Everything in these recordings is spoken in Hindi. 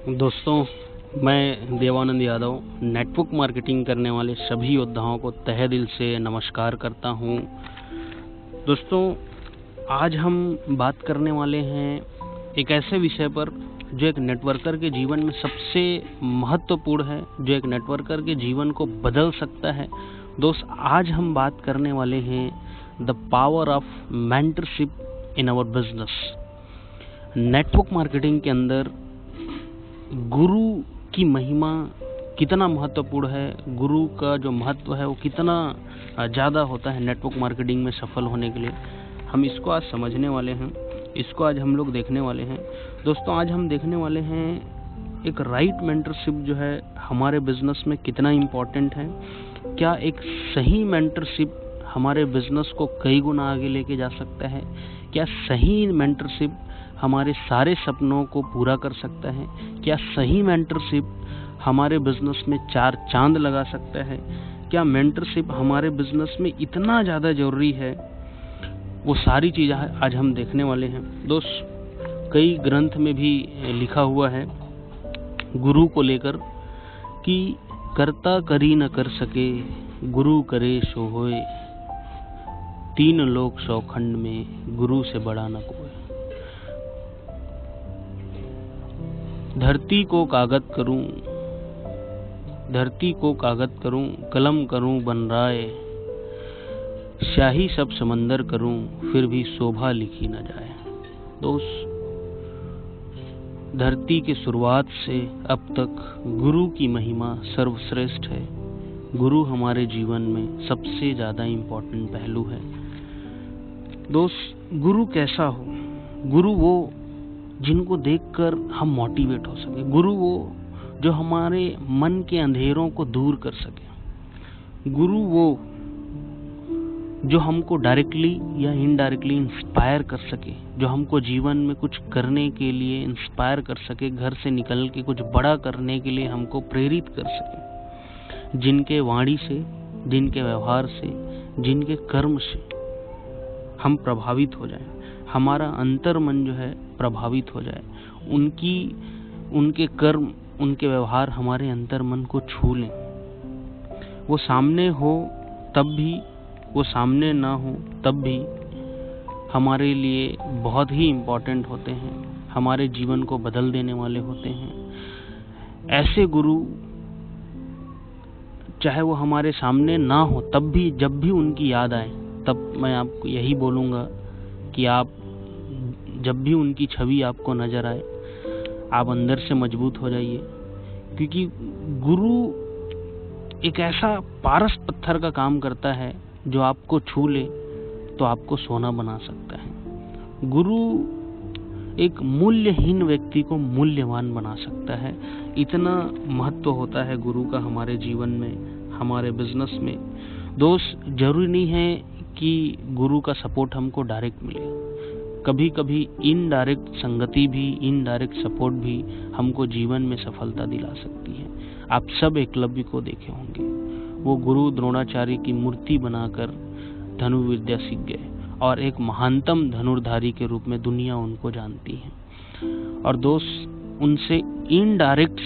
दोस्तों, मैं देवानंद यादव नेटवर्क मार्केटिंग करने वाले सभी योद्धाओं को तहे दिल से नमस्कार करता हूं। दोस्तों, आज हम बात करने वाले हैं एक ऐसे विषय पर जो एक नेटवर्कर के जीवन में सबसे महत्वपूर्ण है, जो एक नेटवर्कर के जीवन को बदल सकता है। दोस्त, आज हम बात करने वाले हैं the power of mentorship in our business. Network marketing के अंदर गुरु की महिमा कितना महत्वपूर्ण है, गुरु का जो महत्व है वो कितना ज़्यादा होता है नेटवर्क मार्केटिंग में सफल होने के लिए, हम इसको आज समझने वाले हैं। इसको आज हम लोग देखने वाले हैं। दोस्तों, आज हम देखने वाले हैं एक राइट मेंटरशिप जो है हमारे बिजनेस में कितना इम्पोर्टेंट है। क्या एक सही मेंटरशिप हमारे बिजनेस को कई गुना आगे लेके जा सकता है? क्या सही मेंटरशिप हमारे सारे सपनों को पूरा कर सकता है? क्या सही मेंटरशिप हमारे बिजनेस में 4 चांद लगा सकता है? क्या मेंटरशिप हमारे बिजनेस में इतना ज़्यादा जरूरी है? वो सारी चीज़ आज हम देखने वाले हैं। दोस्त, कई ग्रंथ में भी लिखा हुआ है गुरु को लेकर कि कर्ता करी न कर सके, गुरु करे सो होए, 3 लोक 100 खंड में, गुरु से बड़ा न कोई। धरती को कागज करूं, कलम करूं बनराए, स्याही सब समंदर करूं, फिर भी शोभा लिखी न जाए। दोस्त, धरती के शुरुआत से अब तक गुरु की महिमा सर्वश्रेष्ठ है। गुरु हमारे जीवन में सबसे ज्यादा इम्पोर्टेंट पहलू है। दोस्त, गुरु कैसा हो? गुरु वो जिनको देखकर हम मोटिवेट हो सके। गुरु वो जो हमारे मन के अंधेरों को दूर कर सके। गुरु वो जो हमको डायरेक्टली या इनडायरेक्टली इंस्पायर कर सके, जो हमको जीवन में कुछ करने के लिए इंस्पायर कर सके, घर से निकल के कुछ बड़ा करने के लिए हमको प्रेरित कर सके। जिनके वाणी से, जिनके व्यवहार से, जिनके कर्म से हम प्रभावित हो जाएं, हमारा अंतर मन जो है प्रभावित हो जाए, उनके कर्म, उनके व्यवहार हमारे अंतर मन को छू लें। वो सामने हो तब भी, वो सामने ना हो तब भी हमारे लिए बहुत ही इम्पोर्टेंट होते हैं, हमारे जीवन को बदल देने वाले होते हैं। ऐसे गुरु चाहे वो हमारे सामने ना हो तब भी, जब भी उनकी याद आए, तब मैं आपको यही बोलूँगा कि आप जब भी उनकी छवि आपको नजर आए, आप अंदर से मजबूत हो जाइए। क्योंकि गुरु एक ऐसा पारस पत्थर का काम करता है जो आपको छू ले तो आपको सोना बना सकता है। गुरु एक मूल्यहीन व्यक्ति को मूल्यवान बना सकता है। इतना महत्व होता है गुरु का हमारे जीवन में, हमारे बिजनेस में। दोस्त, जरूरी नहीं है कि गुरु का सपोर्ट हमको डायरेक्ट मिले। कभी कभी इनडायरेक्ट संगति भी, इनडायरेक्ट सपोर्ट भी हमको जीवन में सफलता दिला सकती है। आप सब एकलव्य को देखे होंगे, वो गुरु द्रोणाचार्य की मूर्ति बनाकर धनुर्विद्या सीख गए और एक महानतम धनुर्धारी के रूप में दुनिया उनको जानती है। और दोस्त, उनसे इनडायरेक्ट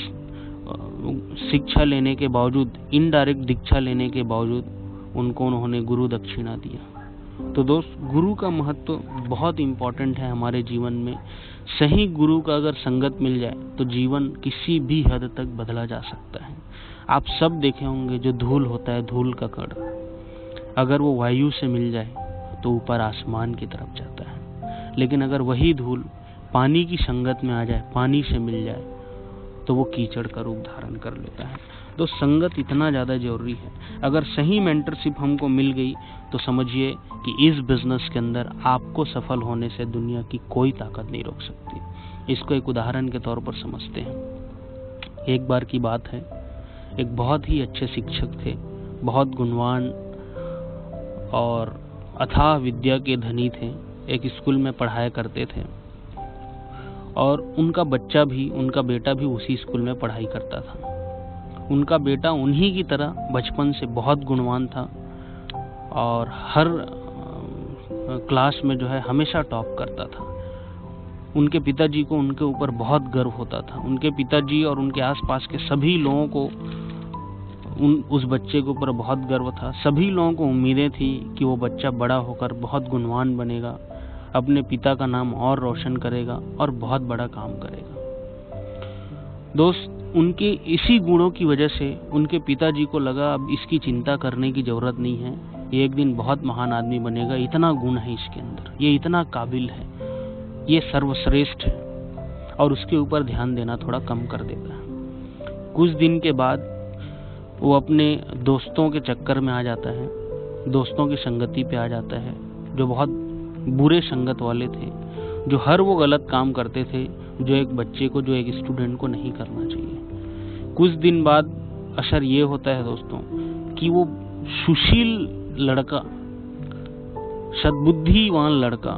शिक्षा लेने के बावजूद, इनडायरेक्ट दीक्षा लेने के बावजूद उनको उन्होंने गुरु दक्षिणा दिया। तो दोस्त, गुरु का महत्व बहुत इम्पोर्टेंट है हमारे जीवन में। सही गुरु का अगर संगत मिल जाए तो जीवन किसी भी हद तक बदला जा सकता है। आप सब देखे होंगे जो धूल होता है, धूल का कण, अगर वो वायु से मिल जाए तो ऊपर आसमान की तरफ जाता है। लेकिन अगर वही धूल पानी की संगत में आ जाए, पानी से मिल जाए, तो वो कीचड़ का रूप धारण कर लेता है। तो संगत इतना ज़्यादा जरूरी है। अगर सही मेंटरशिप हमको मिल गई तो समझिए कि इस बिजनेस के अंदर आपको सफल होने से दुनिया की कोई ताकत नहीं रोक सकती। इसको एक उदाहरण के तौर पर समझते हैं। एक बार की बात है, एक बहुत ही अच्छे शिक्षक थे, बहुत गुणवान और अथाह विद्या के धनी थे। एक स्कूल में पढ़ाया करते थे और उनका बेटा भी उसी स्कूल में पढ़ाई करता था। उनका बेटा उन्हीं की तरह बचपन से बहुत गुणवान था और हर क्लास में जो है हमेशा टॉप करता था। उनके पिताजी को उनके ऊपर बहुत गर्व होता था। उनके पिताजी और उनके आसपास के सभी लोगों को उस बच्चे के ऊपर बहुत गर्व था। सभी लोगों को उम्मीदें थी कि वो बच्चा बड़ा होकर बहुत गुणवान बनेगा, अपने पिता का नाम और रोशन करेगा और बहुत बड़ा काम करेगा। दोस्त, उनके इसी गुणों की वजह से उनके पिताजी को लगा अब इसकी चिंता करने की जरूरत नहीं है, ये एक दिन बहुत महान आदमी बनेगा, इतना गुण है इसके अंदर, ये इतना काबिल है, ये सर्वश्रेष्ठ है, और उसके ऊपर ध्यान देना थोड़ा कम कर देता है। कुछ दिन के बाद वो अपने दोस्तों के चक्कर में आ जाता है, दोस्तों की संगति पे आ जाता है, जो बहुत बुरे संगत वाले थे, जो हर वो गलत काम करते थे जो एक बच्चे को, जो एक स्टूडेंट को नहीं करना चाहिए। कुछ दिन बाद असर ये होता है दोस्तों कि वो सुशील लड़का, सद्बुद्धिवान लड़का,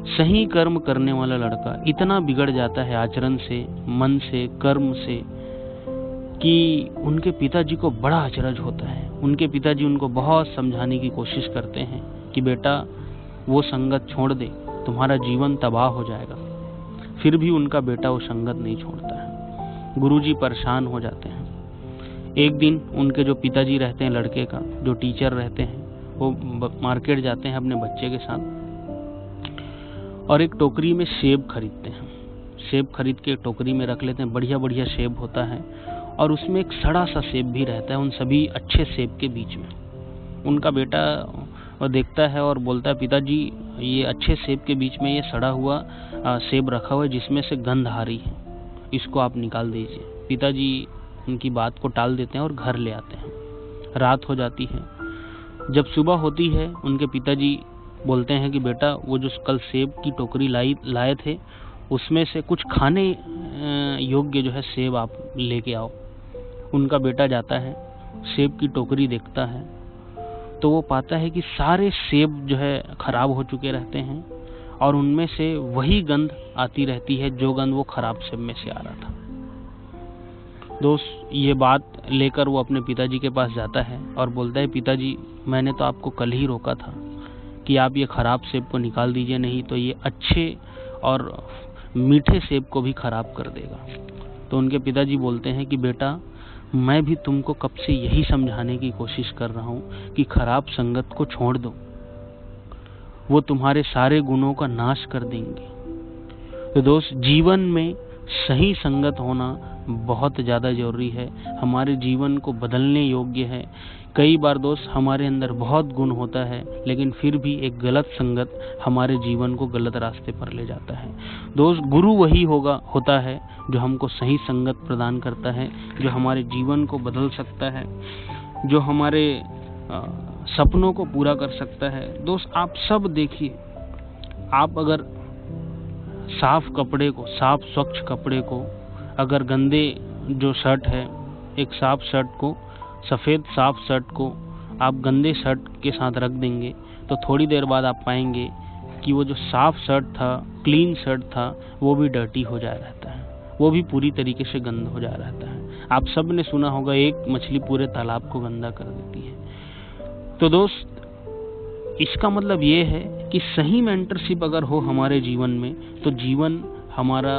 सही कर्म करने वाला लड़का इतना बिगड़ जाता है आचरण से, मन से, कर्म से, कि उनके पिताजी को बड़ा अचरज होता है। उनके पिताजी उनको बहुत समझाने की कोशिश करते हैं कि बेटा वो संगत छोड़ दे, तुम्हारा जीवन तबाह हो जाएगा। फिर भी उनका बेटा वो संगत नहीं छोड़ता है। गुरुजी परेशान हो जाते हैं। एक दिन उनके जो पिताजी रहते हैं लड़के का, जो टीचर रहते हैं, वो मार्केट जाते हैं अपने बच्चे के साथ और एक टोकरी में सेब खरीदते हैं। सेब खरीद के टोकरी में रख लेते हैं, बढ़िया बढ़िया सेब होता है और उसमें एक सड़ा सा सेब भी रहता है उन सभी अच्छे सेब के बीच में। उनका बेटा वो देखता है और बोलता है, पिताजी ये अच्छे सेब के बीच में ये सड़ा हुआ सेब रखा हुआ है जिसमें से गंध आ रही है, इसको आप निकाल दीजिए। पिताजी उनकी बात को टाल देते हैं और घर ले आते हैं। रात हो जाती है। जब सुबह होती है उनके पिताजी बोलते हैं कि बेटा वो जो कल सेब की टोकरी लाए थे उसमें से कुछ खाने योग्य जो है सेब आप लेके आओ। उनका बेटा जाता है, सेब की टोकरी देखता है तो वो पाता है कि सारे सेब जो है खराब हो चुके रहते हैं और उनमें से वही गंध आती रहती है जो गंध वो खराब सेब में से आ रहा था। दोस्त, ये बात लेकर वो अपने पिताजी के पास जाता है और बोलता है, पिताजी मैंने तो आपको कल ही रोका था कि आप ये खराब सेब को निकाल दीजिए, नहीं तो ये अच्छे और मीठे सेब को भी खराब कर देगा। तो उनके पिताजी बोलते हैं कि बेटा मैं भी तुमको कब से यही समझाने की कोशिश कर रहा हूँ कि खराब संगत को छोड़ दो, वो तुम्हारे सारे गुणों का नाश कर देंगे। तो दोस्त, जीवन में सही संगत होना बहुत ज़्यादा जरूरी है, हमारे जीवन को बदलने योग्य है। कई बार दोस्त हमारे अंदर बहुत गुण होता है लेकिन फिर भी एक गलत संगत हमारे जीवन को गलत रास्ते पर ले जाता है। दोस्त, गुरु वही होता है जो हमको सही संगत प्रदान करता है, जो हमारे जीवन को बदल सकता है, जो हमारे सपनों को पूरा कर सकता है। दोस्त, आप सब देखिए, आप अगर साफ कपड़े को, साफ स्वच्छ कपड़े को, अगर गंदे जो शर्ट है, एक साफ शर्ट को, सफ़ेद साफ शर्ट को आप गंदे शर्ट के साथ रख देंगे तो थोड़ी देर बाद आप पाएंगे कि वो जो साफ शर्ट था, क्लीन शर्ट था, वो भी डर्टी हो जा रहता है, वो भी पूरी तरीके से गंदा हो जा रहता है। आप सब ने सुना होगा, एक मछली पूरे तालाब को गंदा कर देती है। तो दोस्त, इसका मतलब ये है कि सही मेंटरशिप अगर हो हमारे जीवन में तो जीवन हमारा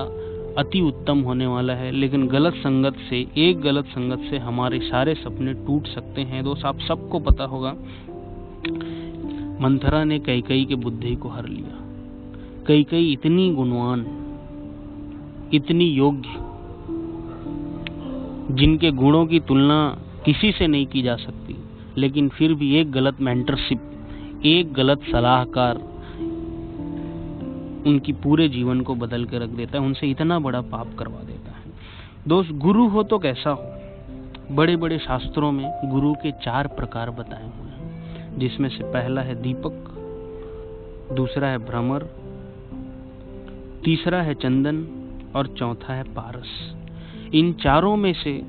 अति उत्तम होने वाला है। लेकिन गलत संगत से, एक गलत संगत से हमारे सारे सपने टूट सकते हैं। दोस्त, आप सबको पता होगा मंथरा ने कैकेयी के बुद्धि को हर लिया। कैकेयी इतनी गुणवान, इतनी योग्य, जिनके गुणों की तुलना किसी से नहीं की जा सकती, लेकिन फिर भी एक गलत मेंटरशिप, एक गलत सलाहकार उनकी पूरे जीवन को बदल के रख देता है, उनसे इतना बड़ा पाप करवा देता है। दोस्त, गुरु हो तो कैसा हो? बड़े बड़े शास्त्रों में गुरु के 4 प्रकार बताए हुए हैं, जिसमें से पहला है दीपक, दूसरा है भ्रमर, तीसरा है चंदन और चौथा है पारस। इन चारों में से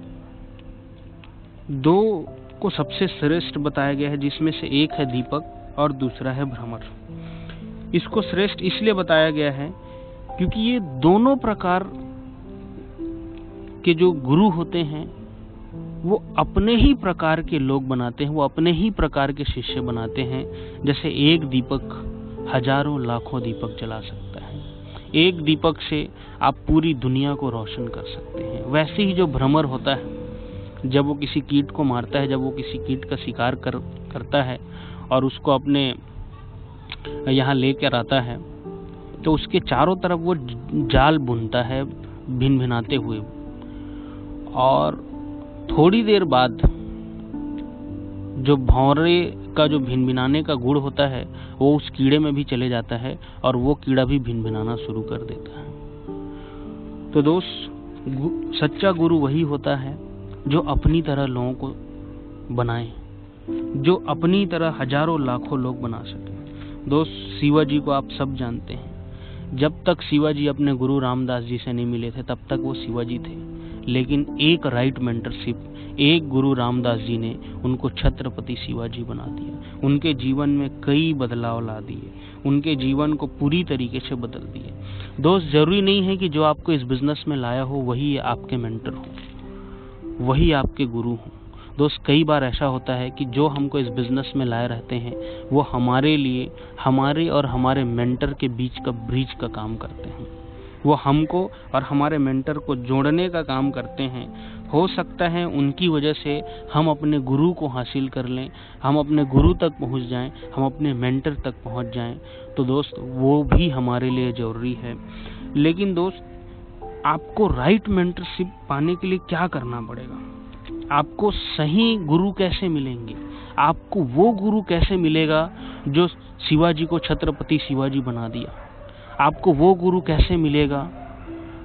2 को सबसे श्रेष्ठ बताया गया है, जिसमें से एक है दीपक और दूसरा है भ्रमर। इसको श्रेष्ठ इसलिए बताया गया है क्योंकि ये दोनों प्रकार के जो गुरु होते हैं वो अपने ही प्रकार के लोग बनाते हैं, वो अपने ही प्रकार के शिष्य बनाते हैं। जैसे एक दीपक हजारों लाखों दीपक जला सकता है, एक दीपक से आप पूरी दुनिया को रोशन कर सकते हैं। वैसे ही जो भ्रमर होता है, जब वो किसी कीट को मारता है, जब वो किसी कीट का शिकार करता है और उसको अपने यहाँ लेकर आता है, तो उसके चारों तरफ वो जाल बुनता है भिनभिनाते हुए, और थोड़ी देर बाद जो भौरे का जो भिनभिनाने का गुण होता है वो उस कीड़े में भी चले जाता है और वो कीड़ा भी भिनभिनाना शुरू कर देता है। तो दोस्त, सच्चा गुरु वही होता है जो अपनी तरह लोगों को बनाए, जो अपनी तरह हजारों लाखों लोग बना सके। दोस्त, शिवाजी को आप सब जानते हैं। जब तक शिवाजी अपने गुरु रामदास जी से नहीं मिले थे तब तक वो शिवाजी थे, लेकिन एक राइट मेंटरशिप, एक गुरु रामदास जी ने उनको छत्रपति शिवाजी बना दिया। उनके जीवन में कई बदलाव ला दिए, उनके जीवन को पूरी तरीके से बदल दिए। दोस्त, जरूरी नहीं है कि जो आपको इस बिजनेस में लाया हो वही आपके मेंटर हो, वही आपके गुरु हो। दोस्त, कई बार ऐसा होता है कि जो हमको इस बिजनेस में लाए रहते हैं वो हमारे लिए, हमारे और हमारे मेंटर के बीच का ब्रिज का काम करते हैं। वो हमको और हमारे मेंटर को जोड़ने का काम करते हैं। हो सकता है उनकी वजह से हम अपने गुरु को हासिल कर लें, हम अपने गुरु तक पहुंच जाएं, हम अपने मेंटर तक पहुंच जाएं। तो दोस्त, वो भी हमारे लिए जरूरी है। लेकिन दोस्त, आपको राइट मेंटरशिप पाने के लिए क्या करना पड़ेगा? आपको सही गुरु कैसे मिलेंगे? आपको वो गुरु कैसे मिलेगा जो शिवाजी को छत्रपति शिवाजी बना दिया? आपको वो गुरु कैसे मिलेगा?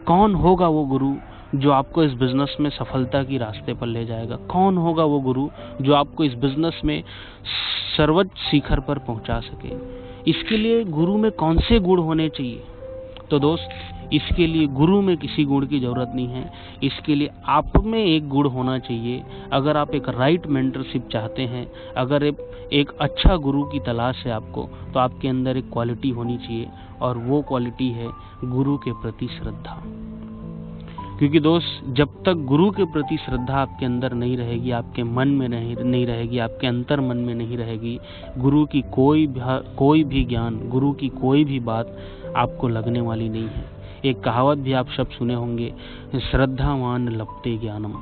कौन होगा वो गुरु जो आपको इस बिजनेस में सफलता की रास्ते पर ले जाएगा? कौन होगा वो गुरु जो आपको इस बिजनेस में सर्वोच्च शिखर पर पहुंचा सके? इसके लिए गुरु में कौन से गुण होने चाहिए? तो दोस्त, इसके लिए गुरु में किसी गुण की जरूरत नहीं है, इसके लिए आप में एक गुण होना चाहिए। अगर आप एक राइट मेंटरशिप चाहते हैं, अगर एक अच्छा गुरु की तलाश है आपको, तो आपके अंदर एक क्वालिटी होनी चाहिए, और वो क्वालिटी है गुरु के प्रति श्रद्धा। क्योंकि दोस्त, जब तक गुरु के प्रति श्रद्धा आपके अंदर नहीं रहेगी, आपके मन में नहीं रहेगी, आपके अंतर मन में नहीं रहेगी, गुरु की कोई भी ज्ञान, गुरु की कोई भी बात आपको लगने वाली नहीं है। एक कहावत भी आप सब सुने होंगे, श्रद्धावान लपटे ज्ञानम।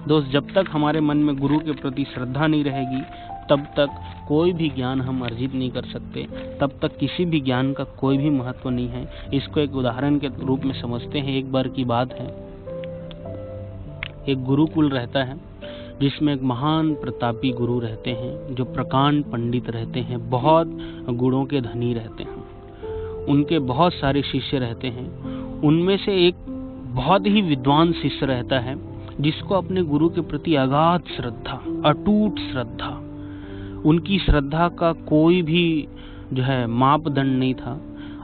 दोस्त, जब तक हमारे मन में गुरु के प्रति श्रद्धा नहीं रहेगी तब तक कोई भी ज्ञान हम अर्जित नहीं कर सकते, तब तक किसी भी ज्ञान का कोई भी महत्व नहीं है। इसको एक उदाहरण के रूप में समझते हैं। एक बार की बात है, एक गुरुकुल रहता है जिसमें एक महान प्रतापी गुरु रहते हैं जो प्रकांड पंडित रहते हैं, बहुत गुणों के धनी रहते हैं। उनके बहुत सारे शिष्य रहते हैं। उनमें से एक बहुत ही विद्वान शिष्य रहता है जिसको अपने गुरु के प्रति अगाध श्रद्धा, अटूट श्रद्धा, उनकी श्रद्धा का कोई भी जो है मापदंड नहीं था।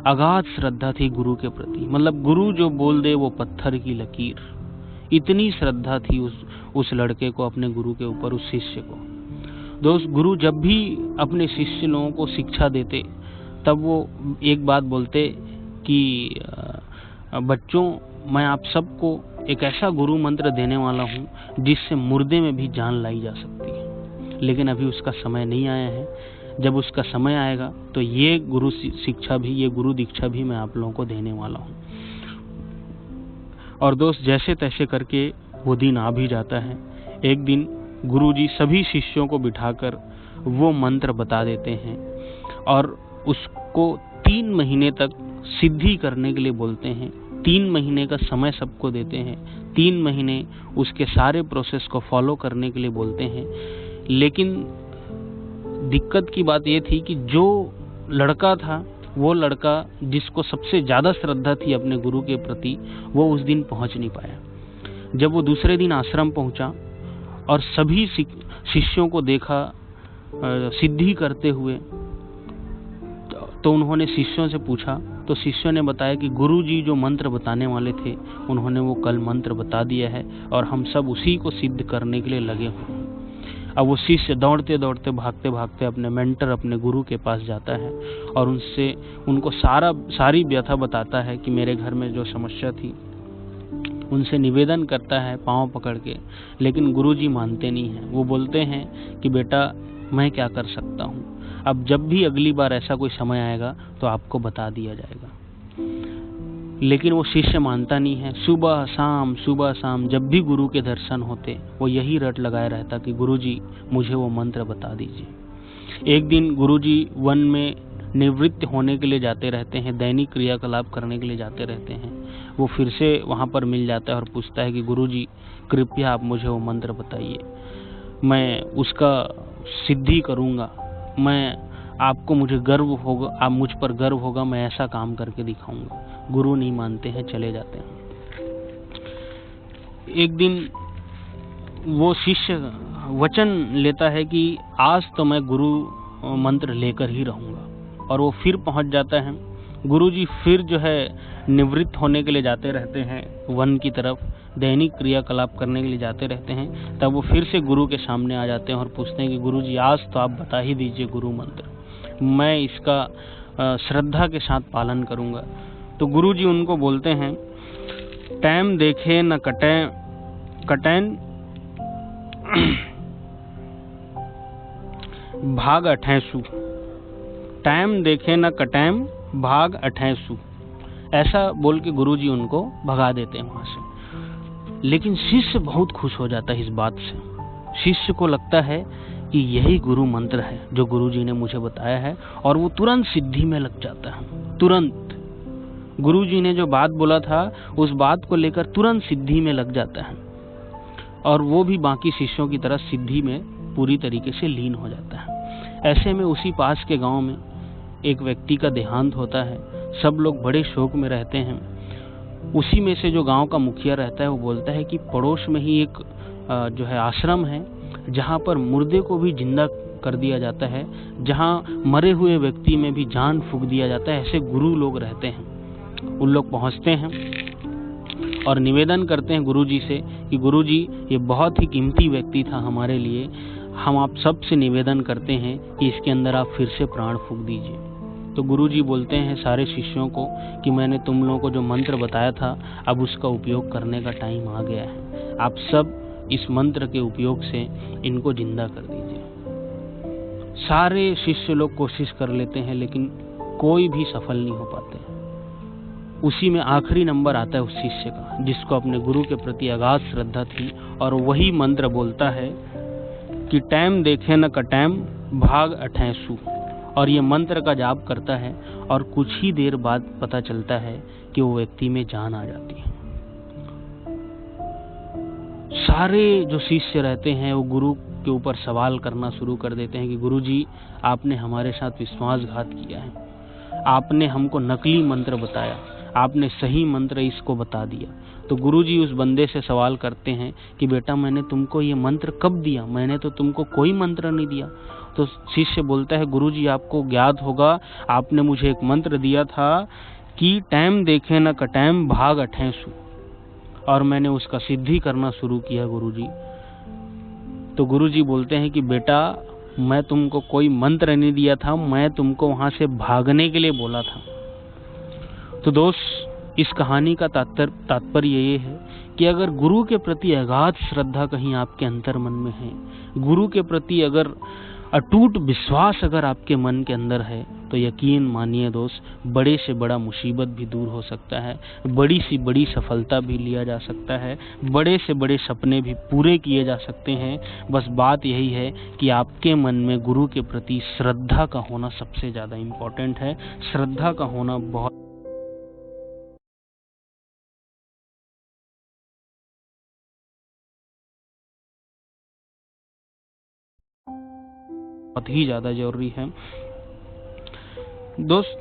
अगाध श्रद्धा थी गुरु के प्रति, मतलब गुरु जो बोल दे वो पत्थर की लकीर, इतनी श्रद्धा थी उस लड़के को, अपने गुरु के ऊपर, उस शिष्य को। दोस्त, गुरु जब भी अपने शिष्य लोगों को शिक्षा देते तब वो एक बात बोलते कि बच्चों, मैं आप सबको एक ऐसा गुरु मंत्र देने वाला हूँ जिससे मुर्दे में भी जान लाई जा सकती है, लेकिन अभी उसका समय नहीं आया है। जब उसका समय आएगा तो ये गुरु शिक्षा भी, ये गुरु दीक्षा भी मैं आप लोगों को देने वाला हूँ। और दोस्त, जैसे तैसे करके वो दिन आ भी जाता है। एक दिन गुरुजी सभी शिष्यों को बिठाकर वो मंत्र बता देते हैं और उसको 3 महीने तक सिद्धि करने के लिए बोलते हैं। 3 महीने का समय सबको देते हैं, 3 महीने उसके सारे प्रोसेस को फॉलो करने के लिए बोलते हैं। लेकिन दिक्कत की बात यह थी कि जो लड़का था, वो लड़का जिसको सबसे ज्यादा श्रद्धा थी अपने गुरु के प्रति, वो उस दिन पहुंच नहीं पाया। जब वो दूसरे दिन आश्रम पहुंचा और सभी शिष्यों को देखा सिद्धि करते हुए, तो उन्होंने शिष्यों से पूछा, तो शिष्यों ने बताया कि गुरुजी जो मंत्र बताने वाले थे उन्होंने वो कल मंत्र बता दिया है और हम सब उसी को सिद्ध करने के लिए लगे हुए हैं। अब वो शिष्य दौड़ते दौड़ते, भागते भागते अपने मेंटर, अपने गुरु के पास जाता है और उनको सारी व्यथा बताता है कि मेरे घर में जो समस्या थी, उनसे निवेदन करता है पांव पकड़ के। लेकिन गुरुजी मानते नहीं हैं। वो बोलते हैं कि बेटा, मैं क्या कर सकता हूँ, अब जब भी अगली बार ऐसा कोई समय आएगा तो आपको बता दिया जाएगा। लेकिन वो शिष्य मानता नहीं है। सुबह शाम जब भी गुरु के दर्शन होते वो यही रट लगाए रहता कि गुरुजी मुझे वो मंत्र बता दीजिए। एक दिन गुरुजी वन में निवृत्त होने के लिए जाते रहते हैं, दैनिक क्रियाकलाप करने के लिए जाते रहते हैं। वो फिर से वहाँ पर मिल जाता है और पूछता है कि गुरुजी कृपया आप मुझे वो मंत्र बताइए, मैं उसका सिद्धि करूँगा, आपको मुझे गर्व होगा, आप मुझ पर गर्व होगा, मैं ऐसा काम करके दिखाऊंगा। गुरु नहीं मानते हैं, चले जाते हैं। एक दिन वो शिष्य वचन लेता है कि आज तो मैं गुरु मंत्र लेकर ही रहूंगा, और वो फिर पहुंच जाता है। गुरुजी फिर जो है निवृत्त होने के लिए जाते रहते हैं वन की तरफ, दैनिक क्रियाकलाप करने के लिए जाते रहते हैं। तब वो फिर से गुरु के सामने आ जाते हैं और पूछते हैं कि गुरुजी आज तो आप बता ही दीजिए गुरु मंत्र, मैं इसका श्रद्धा के साथ पालन करूंगा। तो गुरुजी उनको बोलते हैं, टाइम देखे न कटैन भाग 28। टाइम देखे न कटैम भाग 28। ऐसा बोल के गुरुजी उनको भगा देते हैं वहां से। लेकिन शिष्य बहुत खुश हो जाता है इस बात से। शिष्य को लगता है कि यही गुरु मंत्र है जो गुरुजी ने मुझे बताया है, और वो तुरंत सिद्धि में लग जाता है। तुरंत गुरुजी ने जो बात बोला था उस बात को लेकर तुरंत सिद्धि में लग जाता है, और वो भी बाकी शिष्यों की तरह सिद्धि में पूरी तरीके से लीन हो जाता है। ऐसे में उसी पास के गांव में एक व्यक्ति का देहांत होता है। सब लोग बड़े शोक में रहते हैं। उसी में से जो गांव का मुखिया रहता है वो बोलता है कि पड़ोस में ही एक जो है आश्रम है जहां पर मुर्दे को भी जिंदा कर दिया जाता है, जहां मरे हुए व्यक्ति में भी जान फूंक दिया जाता है। ऐसे गुरु लोग रहते हैं। उन लोग पहुंचते हैं और निवेदन करते हैं गुरुजी से कि गुरुजी ये बहुत ही कीमती व्यक्ति था हमारे लिए, हम आप सबसे निवेदन करते हैं कि इसके अंदर आप फिर से प्राण फूंक दीजिए। तो गुरुजी बोलते हैं सारे शिष्यों को कि मैंने तुम लोगों को जो मंत्र बताया था अब उसका उपयोग करने का टाइम आ गया है। आप सब इस मंत्र के उपयोग से इनको जिंदा कर दीजिए। सारे शिष्य लोग कोशिश कर लेते हैं लेकिन कोई भी सफल नहीं हो पाते। उसी में आखिरी नंबर आता है उस शिष्य का जिसको अपने गुरु के प्रति अगाध श्रद्धा थी, और वही मंत्र बोलता है कि टाइम देखे न कटैम भाग 28। और ये मंत्र का जाप करता है और कुछ ही देर बाद पता चलता है कि वो व्यक्ति में जान आ जाती है। सारे जो शिष्य रहते हैं वो गुरु के ऊपर सवाल करना शुरू कर देते हैं कि गुरुजी आपने हमारे साथ विश्वासघात किया है, आपने हमको नकली मंत्र बताया, आपने सही मंत्र इसको बता दिया। तो गुरुजी उस बंदे से सवाल करते हैं कि बेटा मैंने तुमको ये मंत्र कब दिया, मैंने तो तुमको कोई मंत्र नहीं दिया। तो शिष्य बोलता है गुरुजी आपको ज्ञात होगा आपने मुझे एक मंत्र दिया था कि टाइम देखे न कटैम भाग 28, और मैंने उसका सिद्धि करना शुरू किया गुरुजी। तो गुरुजी बोलते हैं कि बेटा मैं तुमको कोई मंत्र नहीं दिया था, मैं तुमको वहां से भागने के लिए बोला था। तो दोस्त इस कहानी का तात्पर्य ये है कि अगर गुरु के प्रति अगाध श्रद्धा कहीं आपके अंतर मन में है, गुरु के प्रति अगर अटूट विश्वास अगर आपके मन के अंदर है, तो यकीन मानिए दोस्त बड़े से बड़ा मुसीबत भी दूर हो सकता है, बड़ी से बड़ी सफलता भी लिया जा सकता है, बड़े से बड़े सपने भी पूरे किए जा सकते हैं। बस बात यही है कि आपके मन में गुरु के प्रति श्रद्धा का होना सबसे ज़्यादा इम्पोर्टेंट है। श्रद्धा का होना बहुत ही ज़्यादा जरूरी है। दोस्त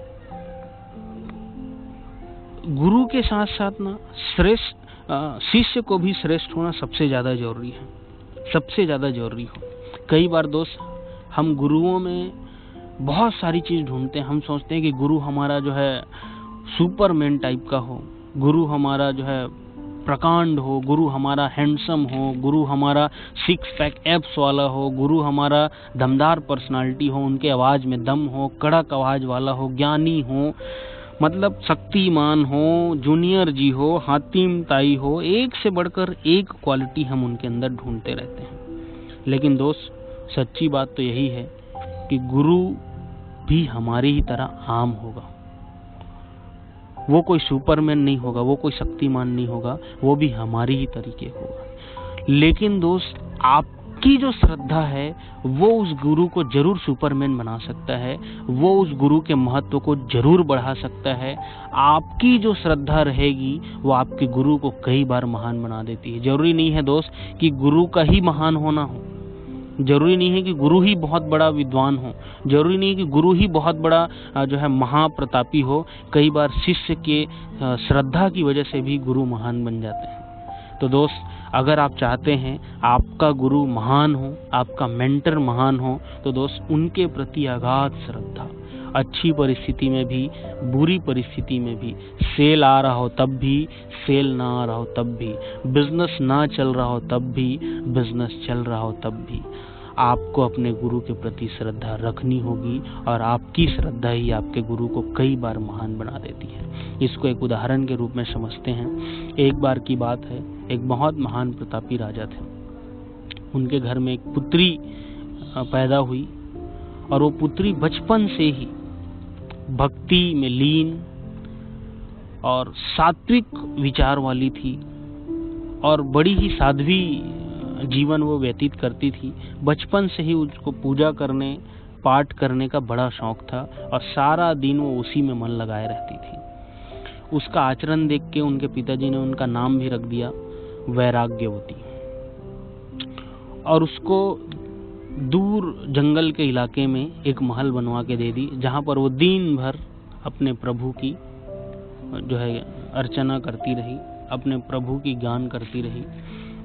गुरु के साथ साथ ना श्रेष्ठ शिष्य को भी श्रेष्ठ होना सबसे ज़्यादा जरूरी है, सबसे ज़्यादा जरूरी हो। कई बार दोस्त हम गुरुओं में बहुत सारी चीज़ ढूंढते हैं। हम सोचते हैं कि गुरु हमारा जो है सुपरमैन टाइप का हो, गुरु हमारा जो है प्रकांड हो, गुरु हमारा हैंडसम हो, गुरु हमारा 6 पैक एब्स वाला हो, गुरु हमारा दमदार पर्सनालिटी हो, उनके आवाज़ में दम हो, कड़क आवाज़ वाला हो, ज्ञानी हो, मतलब शक्तिमान हो, जूनियर जी हो, हातिम ताई हो, एक से बढ़कर एक क्वालिटी हम उनके अंदर ढूंढते रहते हैं। लेकिन दोस्त सच्ची बात तो यही है कि गुरु भी हमारी ही तरह आम होगा। वो कोई सुपरमैन नहीं होगा, वो कोई शक्तिमान नहीं होगा, वो भी हमारी ही तरीके होगा। लेकिन दोस्त, आपकी जो श्रद्धा है वो उस गुरु को जरूर सुपरमैन बना सकता है, वो उस गुरु के महत्व को जरूर बढ़ा सकता है। आपकी जो श्रद्धा रहेगी वो आपके गुरु को कई बार महान बना देती है। जरूरी नहीं है दोस्त कि गुरु का ही महान होना हो, जरूरी नहीं है कि गुरु ही बहुत बड़ा विद्वान हो, जरूरी नहीं है कि गुरु ही बहुत बड़ा जो है महाप्रतापी हो। कई बार शिष्य के श्रद्धा की वजह से भी गुरु महान बन जाते हैं। तो दोस्त, अगर आप चाहते हैं आपका गुरु महान हो, आपका मेंटर महान हो, तो दोस्त उनके प्रति अगाध श्रद्धा, अच्छी परिस्थिति में भी, बुरी परिस्थिति में भी, सेल आ रहा हो तब भी, सेल ना आ रहा हो तब भी, बिजनेस ना चल रहा हो तब भी, बिजनेस चल रहा हो तब भी, आपको अपने गुरु के प्रति श्रद्धा रखनी होगी। और आपकी श्रद्धा ही आपके गुरु को कई बार महान बना देती है। इसको एक उदाहरण के रूप में समझते हैं। एक बार की बात है, एक बहुत महान प्रतापी राजा थे। उनके घर में एक पुत्री पैदा हुई और वो पुत्री बचपन से ही भक्ति में लीन और सात्विक विचार वाली थी और बड़ी ही साध्वी जीवन वो व्यतीत करती थी। बचपन से ही उसको पूजा करने, पाठ करने का बड़ा शौक था और सारा दिन वो उसी में मन लगाए रहती थी। उसका आचरण देख के उनके पिताजी ने उनका नाम भी रख दिया वैराग्यवती, और उसको दूर जंगल के इलाके में एक महल बनवा के दे दी, जहाँ पर वो दिन भर अपने प्रभु की जो है अर्चना करती रही, अपने प्रभु की गान करती रही।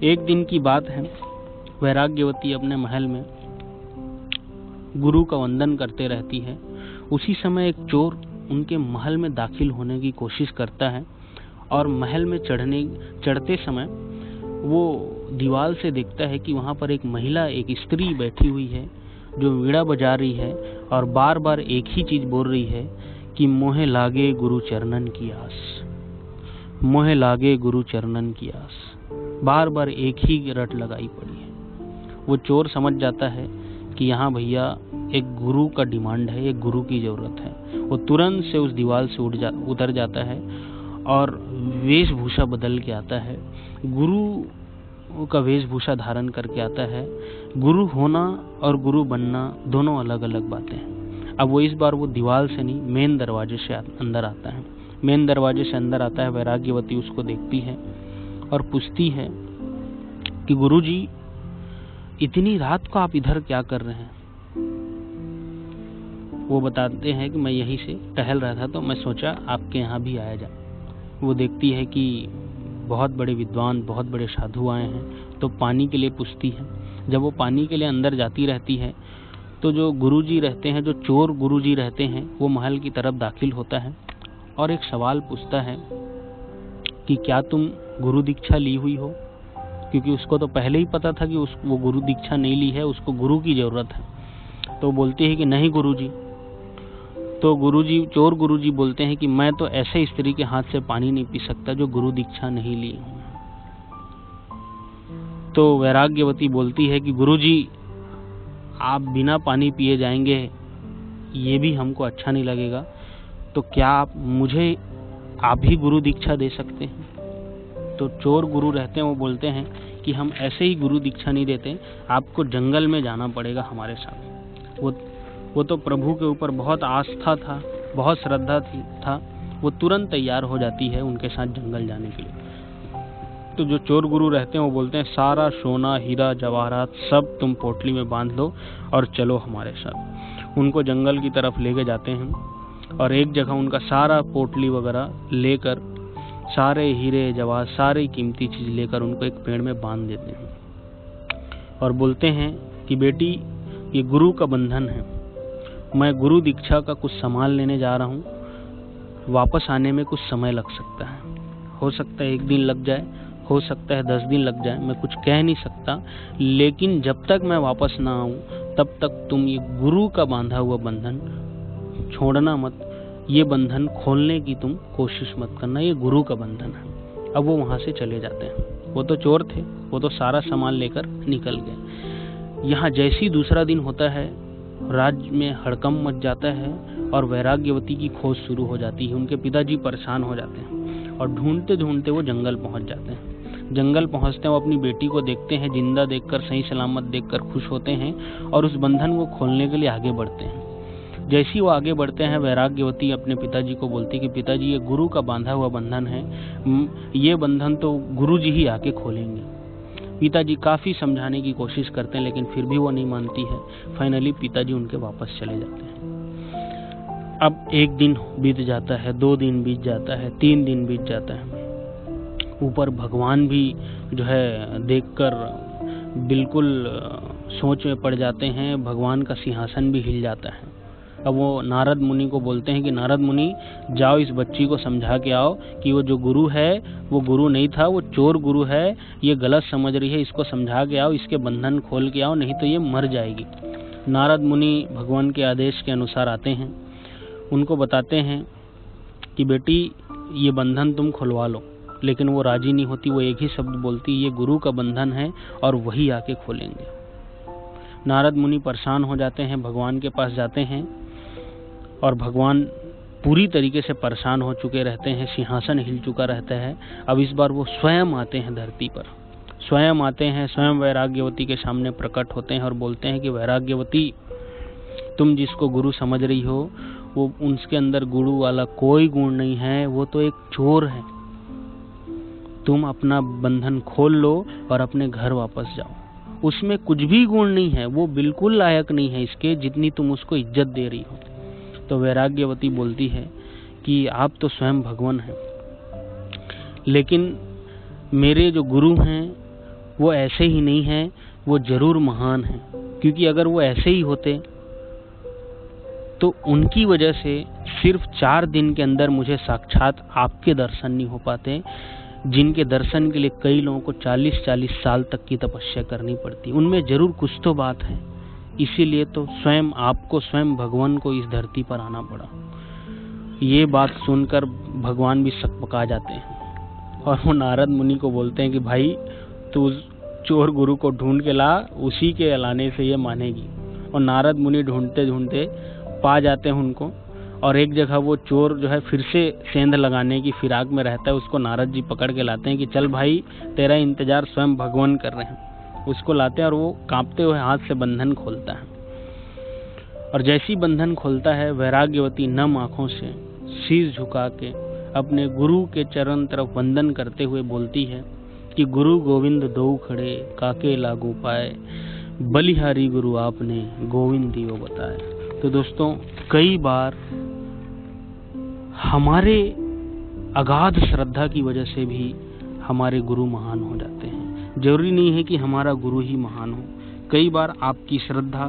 एक दिन की बात है, वैराग्यवती अपने महल में गुरु का वंदन करते रहती है। उसी समय एक चोर उनके महल में दाखिल होने की कोशिश करता है और महल में चढ़ते समय वो दीवार से देखता है कि वहाँ पर एक महिला, एक स्त्री बैठी हुई है जो वीणा बजा रही है और बार बार एक ही चीज बोल रही है कि मोहे लागे गुरु चरणन की आस, मोहे लागे गुरु चरणन की आस। बार बार एक ही रट लगाई पड़ी है। वो चोर समझ जाता है कि यहाँ भैया एक गुरु का डिमांड है, एक गुरु की जरूरत है। वो तुरंत से उस दीवार से उतर जाता है और वेशभूषा बदल के आता है, गुरु का वेशभूषा धारण करके आता है। गुरु होना और गुरु बनना दोनों अलग अलग बातें हैं। अब वो इस बार वो दीवार से नहीं, मेन दरवाजे से अंदर आता है। मेन दरवाजे से अंदर आता है। वैराग्यवती उसको देखती है और पूछती है कि गुरुजी, इतनी रात को आप इधर क्या कर रहे हैं? वो बताते हैं कि मैं यहीं से टहल रहा था तो मैं सोचा आपके यहाँ भी आया जाए। वो देखती है कि बहुत बड़े विद्वान, बहुत बड़े साधु आए हैं, तो पानी के लिए पूछती है। जब वो पानी के लिए अंदर जाती रहती है तो जो गुरुजी रहते हैं, जो चोर गुरुजी रहते हैं, वो महल की तरफ दाखिल होता है और एक सवाल पूछता है कि क्या तुम गुरु दीक्षा ली हुई हो? क्योंकि उसको तो पहले ही पता था कि वो गुरु दीक्षा नहीं ली है, उसको गुरु की जरूरत है। तो बोलती है कि नहीं गुरुजी। तो गुरुजी, चोर गुरुजी बोलते हैं कि मैं तो ऐसे स्त्री के हाथ से पानी नहीं पी सकता जो गुरु दीक्षा नहीं ली हूं। तो वैराग्यवती बोलती है कि गुरुजी, आप बिना पानी पिए जाएंगे, ये भी हमको अच्छा नहीं लगेगा, तो क्या आप ही गुरु दीक्षा दे सकते हैं? तो चोर गुरु रहते हैं, वो बोलते हैं कि हम ऐसे ही गुरु दीक्षा नहीं देते, आपको जंगल में जाना पड़ेगा हमारे साथ। वो तो प्रभु के ऊपर बहुत आस्था था, बहुत श्रद्धा था। वो तुरंत तैयार हो जाती है उनके साथ जंगल जाने के लिए। तो जो चोर गुरु रहते हैं वो बोलते हैं, सारा सोना, हीरा, जवाहरात सब तुम पोटली में बांध लो और चलो हमारे साथ। उनको जंगल की तरफ लेके जाते हैं और एक जगह उनका सारा पोटली वगैरह लेकर, सारे हीरे जवाहर, सारी कीमती चीज लेकर उनको एक पेड़ में बांध देते हैं और बोलते हैं कि बेटी, ये गुरु का बंधन है, मैं गुरु दीक्षा का कुछ सामान लेने जा रहा हूँ, वापस आने में कुछ समय लग सकता है, हो सकता है 1 दिन लग जाए, हो सकता है 10 दिन लग जाए, मैं कुछ कह नहीं सकता, लेकिन जब तक मैं वापस ना आऊं तब तक तुम ये गुरु का बांधा हुआ बंधन छोड़ना मत, ये बंधन खोलने की तुम कोशिश मत करना, ये गुरु का बंधन है। अब वो वहां से चले जाते हैं। वो तो चोर थे, वो तो सारा सामान लेकर निकल गए। यहाँ जैसी दूसरा दिन होता है, राज्य में हड़कंप मच जाता है और वैराग्यवती की खोज शुरू हो जाती है। उनके पिताजी परेशान हो जाते हैं और ढूंढते ढूंढते वो जंगल पहुंच जाते हैं। जंगल पहुंचते हैं, वो अपनी बेटी को देखते हैं, जिंदा देखकर, सही सलामत देखकर खुश होते हैं और उस बंधन को खोलने के लिए आगे बढ़ते हैं। जैसे वो आगे बढ़ते हैं, वैराग्यवती अपने पिताजी को बोलती कि पिताजी, ये गुरु का बांधा हुआ बंधन है, ये बंधन तो गुरु जी ही आके खोलेंगे। पिताजी काफ़ी समझाने की कोशिश करते हैं, लेकिन फिर भी वो नहीं मानती है। फाइनली पिताजी उनके वापस चले जाते हैं। अब 1 दिन बीत जाता है, 2 दिन बीत जाता है, 3 दिन बीत जाता है। ऊपर भगवान भी जो है देखकर बिल्कुल सोच में पड़ जाते हैं। भगवान का सिंहासन भी हिल जाता है। अब वो नारद मुनि को बोलते हैं कि नारद मुनि, जाओ इस बच्ची को समझा के आओ कि वो जो गुरु है वो गुरु नहीं था, वो चोर गुरु है, ये गलत समझ रही है, इसको समझा के आओ, इसके बंधन खोल के आओ, नहीं तो ये मर जाएगी। नारद मुनि भगवान के आदेश के अनुसार आते हैं, उनको बताते हैं कि बेटी ये बंधन तुम खुलवा लो, लेकिन वो राजी नहीं होती। वो एक ही शब्द बोलती, ये गुरु का बंधन है और वही आके खोलेंगे। नारद मुनि परेशान हो जाते हैं, भगवान के पास जाते हैं और भगवान पूरी तरीके से परेशान हो चुके रहते हैं, सिंहासन हिल चुका रहता है। अब इस बार वो स्वयं आते हैं धरती पर, स्वयं आते हैं, स्वयं वैराग्यवती के सामने प्रकट होते हैं और बोलते हैं कि वैराग्यवती, तुम जिसको गुरु समझ रही हो वो उसके अंदर गुरु वाला कोई गुण नहीं है, वो तो एक चोर है। तुम अपना बंधन खोल लो और अपने घर वापस जाओ। उसमें कुछ भी गुण नहीं है, वो बिल्कुल लायक नहीं है इसके जितनी तुम उसको इज्जत दे रही हो। तो वैराग्यवती बोलती है कि आप तो स्वयं भगवान हैं, लेकिन मेरे जो गुरु हैं वो ऐसे ही नहीं हैं, वो जरूर महान हैं। क्योंकि अगर वो ऐसे ही होते तो उनकी वजह से सिर्फ 4 दिन के अंदर मुझे साक्षात आपके दर्शन नहीं हो पाते, जिनके दर्शन के लिए कई लोगों को 40-40 साल तक की तपस्या करनी पड़ती। उनमें जरूर कुछ तो बात है, इसीलिए तो स्वयं आपको, स्वयं भगवान को इस धरती पर आना पड़ा। ये बात सुनकर भगवान भी सकपका जाते हैं और वो नारद मुनि को बोलते हैं कि भाई तू उस चोर गुरु को ढूंढ के ला, उसी के लाने से ये मानेगी। और नारद मुनि ढूंढते ढूंढते पा जाते हैं उनको, और एक जगह वो चोर जो है फिर से सेंध लगाने की फिराक में रहता है। उसको नारद जी पकड़ के लाते हैं कि चल भाई, तेरा इंतजार स्वयं भगवान कर रहे हैं। उसको लाते हैं और वो कांपते हुए हाथ से बंधन खोलता है। और जैसी बंधन खोलता है, वैराग्यवती नम आंखों से शीश झुका के अपने गुरु के चरण तरफ वंदन करते हुए बोलती है कि गुरु गोविंद दो खड़े, काके लागू पाए, बलिहारी गुरु आपने, गोविंद दियो बताए। तो दोस्तों, कई बार हमारे अगाध श्रद्धा की वजह से भी हमारे गुरु महान हो जाते हैं। जरूरी नहीं है कि हमारा गुरु ही महान हो। कई बार आपकी श्रद्धा,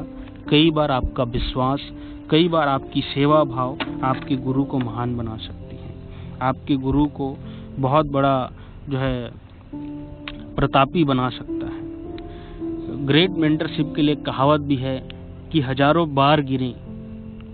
कई बार आपका विश्वास, कई बार आपकी सेवा भाव आपके गुरु को महान बना सकती है। आपके गुरु को बहुत बड़ा जो है प्रतापी बना सकता है। ग्रेट मेंटरशिप के लिए कहावत भी है कि हजारों बार गिरे,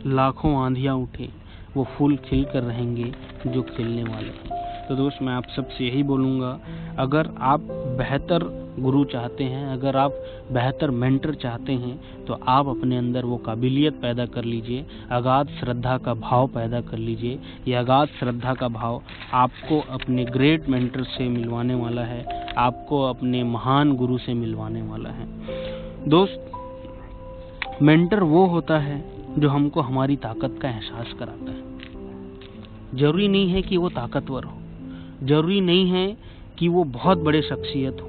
लाखों आंधियां उठे, वो फूल खिल कर रहेंगे जो खिलने वाले हैं। तो दोस्त, मैं आप सबसे यही बोलूँगा, अगर आप बेहतर गुरु चाहते हैं, अगर आप बेहतर मेंटर चाहते हैं, तो आप अपने अंदर वो काबिलियत पैदा कर लीजिए, अगाध श्रद्धा का भाव पैदा कर लीजिए। ये अगाध श्रद्धा का भाव आपको अपने ग्रेट मेंटर से मिलवाने वाला है, आपको अपने महान गुरु से मिलवाने वाला है। दोस्त, मेंटर वो होता है जो हमको हमारी ताकत का एहसास कराता है। जरूरी नहीं है कि वो ताकतवर हो, जरूरी नहीं है कि वो बहुत बड़े शख्सियत हो,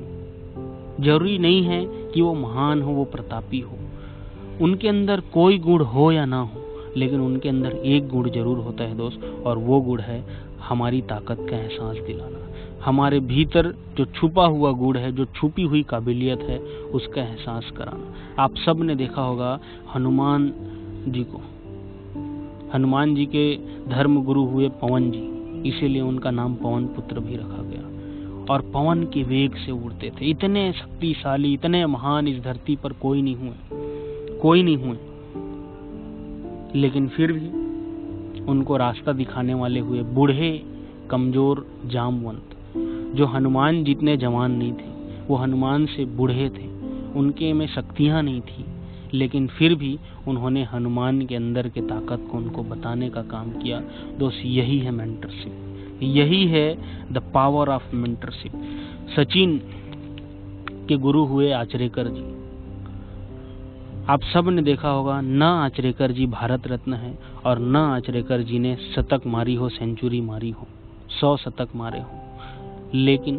जरूरी नहीं है कि वो महान हो, वो प्रतापी हो। उनके अंदर कोई गुण हो या ना हो, लेकिन उनके अंदर एक गुण जरूर होता है दोस्त, और वो गुण है हमारी ताकत का एहसास दिलाना। हमारे भीतर जो छुपा हुआ गुण है, जो छुपी हुई काबिलियत है, उसका एहसास कराना। आप सब ने देखा होगा हनुमान जी को। हनुमान जी के धर्म गुरु हुए पवन जी, इसीलिए उनका नाम पवन पुत्र भी रखा गया। और पवन के वेग से उड़ते थे। इतने शक्तिशाली, इतने महान इस धरती पर कोई नहीं हुए, लेकिन फिर भी उनको रास्ता दिखाने वाले हुए बूढ़े कमजोर जामवंत, जो हनुमान जितने जवान नहीं थे, वो हनुमान से बूढ़े थे, उनके में शक्तियां नहीं थी, लेकिन फिर भी उन्होंने हनुमान के अंदर के ताकत को उनको बताने का काम किया। दोस्त, यही है मेंटरशिप, यही है the power of mentorship. Sachin के गुरु हुए आचरेकर जी। आप सब ने देखा होगा, न आचरेकर जी भारत रत्न है और न आचरेकर जी ने शतक मारी हो, सेंचुरी मारी हो, 100 शतक मारे हो, लेकिन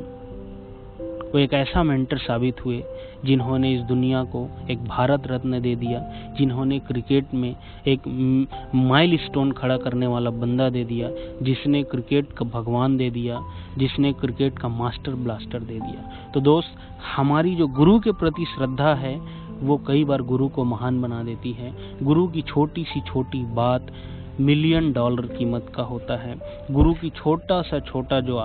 वो एक ऐसा मेंटर साबित हुए जिन्होंने इस दुनिया को एक भारत रत्न दे दिया, जिन्होंने क्रिकेट में एक माइलस्टोन खड़ा करने वाला बंदा दे दिया, जिसने क्रिकेट का भगवान दे दिया, जिसने क्रिकेट का मास्टर ब्लास्टर दे दिया। तो दोस्त, हमारी जो गुरु के प्रति श्रद्धा है वो कई बार गुरु को महान बना देती है। गुरु की छोटी सी छोटी बात $1,000,000 कीमत का होता है। गुरु की छोटा सा छोटा जो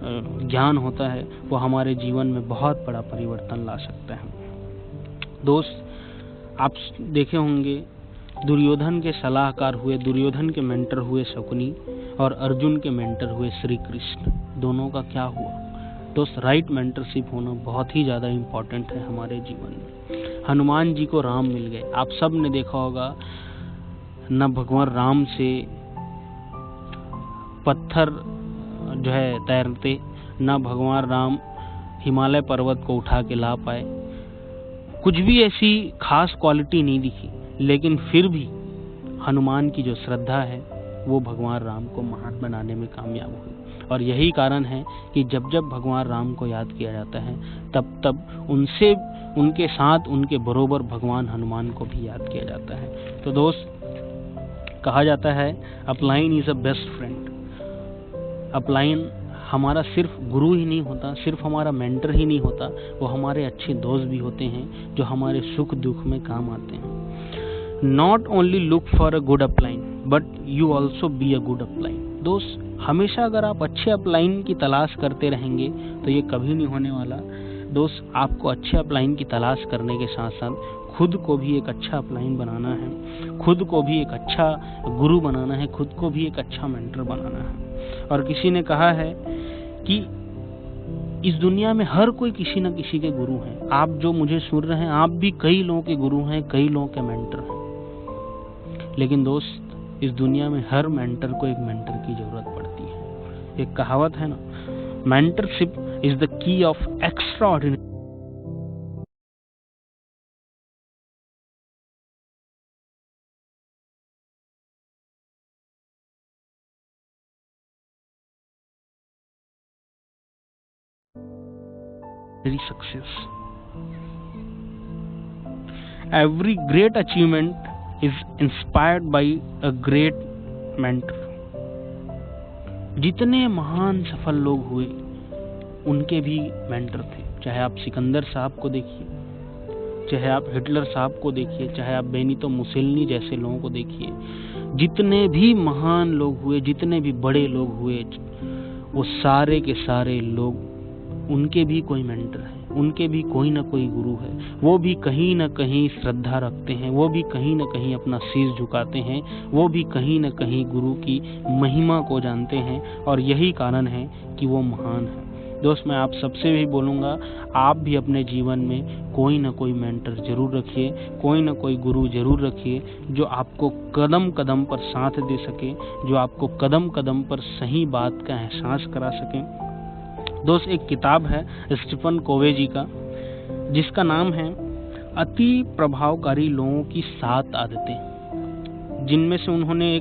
ज्ञान होता है वो हमारे जीवन में बहुत बड़ा परिवर्तन ला सकता है। दोस्त, आप देखे होंगे, दुर्योधन के सलाहकार हुए, दुर्योधन के मेंटर हुए शकुनी, और अर्जुन के मेंटर हुए श्री कृष्ण। दोनों का क्या हुआ? दोस्त, राइट मेंटरशिप होना बहुत ही ज़्यादा इम्पोर्टेंट है हमारे जीवन में। हनुमान जी को राम मिल गए। आप सब ने देखा होगा, न भगवान राम से पत्थर जो है तैरते, न भगवान राम हिमालय पर्वत को उठा के ला पाए, कुछ भी ऐसी खास क्वालिटी नहीं दिखी, लेकिन फिर भी हनुमान की जो श्रद्धा है वो भगवान राम को महान बनाने में कामयाब हुई। और यही कारण है कि जब जब भगवान राम को याद किया जाता है तब तब उनसे, उनके साथ, उनके बरोबर भगवान हनुमान को भी याद किया जाता है। तो दोस्त, कहा जाता है upline is a best friend. Upline हमारा सिर्फ गुरु ही नहीं होता, सिर्फ हमारा मेंटर ही नहीं होता, वो हमारे अच्छे दोस्त भी होते हैं जो हमारे सुख दुख में काम आते हैं। Not only look for a good upline but you also be a good upline. दोस्त, हमेशा अगर आप अच्छे अपलाइन की तलाश करते रहेंगे तो ये कभी नहीं होने वाला। दोस्त, आपको अच्छे अपलाइन की तलाश करने के साथ साथ खुद को भी एक अच्छा अपलाइन बनाना है, खुद को भी एक अच्छा गुरु बनाना है, खुद को भी एक अच्छा मेंटर बनाना है। और किसी ने कहा है कि इस दुनिया में हर कोई किसी न किसी के गुरु हैं। आप जो मुझे सुन रहे हैं, आप भी कई लोगों के गुरु हैं, कई लोगों के मेंटर हैं। लेकिन दोस्त, इस दुनिया में हर मेंटर को एक मेंटर की जरूरत पड़ती है। एक कहावत है ना, mentorship is the key of extraordinary success. Every great achievement is inspired by a great mentor. जितने महान सफल लोग हुए उनके भी मेंटर थे। चाहे आप सिकंदर साहब को देखिए, चाहे आप हिटलर साहब को देखिए, चाहे आप बेनितो मुसेलिनी जैसे लोगों को देखिए, जितने भी महान लोग हुए, जितने भी बड़े लोग हुए, वो सारे के सारे लोग, उनके भी कोई मेंटर है, उनके भी कोई ना कोई गुरु है। वो भी कहीं ना कहीं श्रद्धा रखते हैं, वो भी कहीं ना कहीं अपना शीश झुकाते हैं, वो भी कहीं ना कहीं गुरु की महिमा को जानते हैं, और यही कारण है कि वो महान है। दोस्त, मैं आप सबसे भी बोलूँगा, आप भी अपने जीवन में कोई ना कोई मेंटर जरूर रखिए, कोई ना कोई गुरु जरूर रखिए, जो आपको कदम कदम पर साथ दे सके, जो आपको कदम कदम पर सही बात का एहसास करा सके। दोस्त, एक किताब है स्टीफन कोवे जी का, जिसका नाम है अति प्रभावकारी लोगों की 7 आदतें, जिनमें से उन्होंने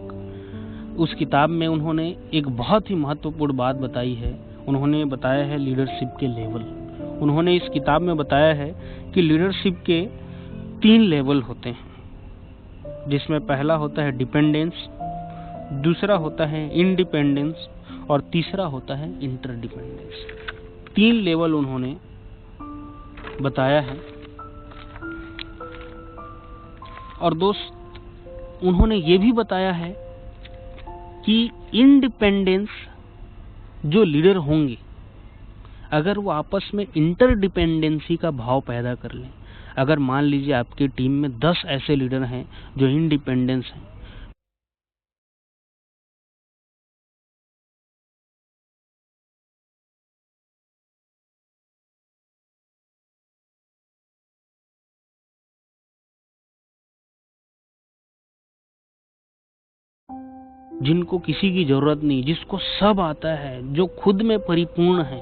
उस किताब में उन्होंने एक बहुत ही महत्वपूर्ण बात बताई है। उन्होंने बताया है लीडरशिप के लेवल। उन्होंने इस किताब में बताया है कि लीडरशिप के 3 लेवल होते हैं, जिसमें पहला होता है डिपेंडेंस, दूसरा होता है इंडिपेंडेंस, और तीसरा होता है इंटरडिपेंडेंस। 3 लेवल उन्होंने बताया है। और दोस्त, उन्होंने ये भी बताया है कि इंडिपेंडेंस जो लीडर होंगे, अगर वो आपस में इंटरडिपेंडेंसी का भाव पैदा कर लें, अगर मान लीजिए आपकी टीम में 10 ऐसे लीडर हैं जो इंडिपेंडेंस हैं, जिनको किसी की जरूरत नहीं, जिसको सब आता है, जो खुद में परिपूर्ण है।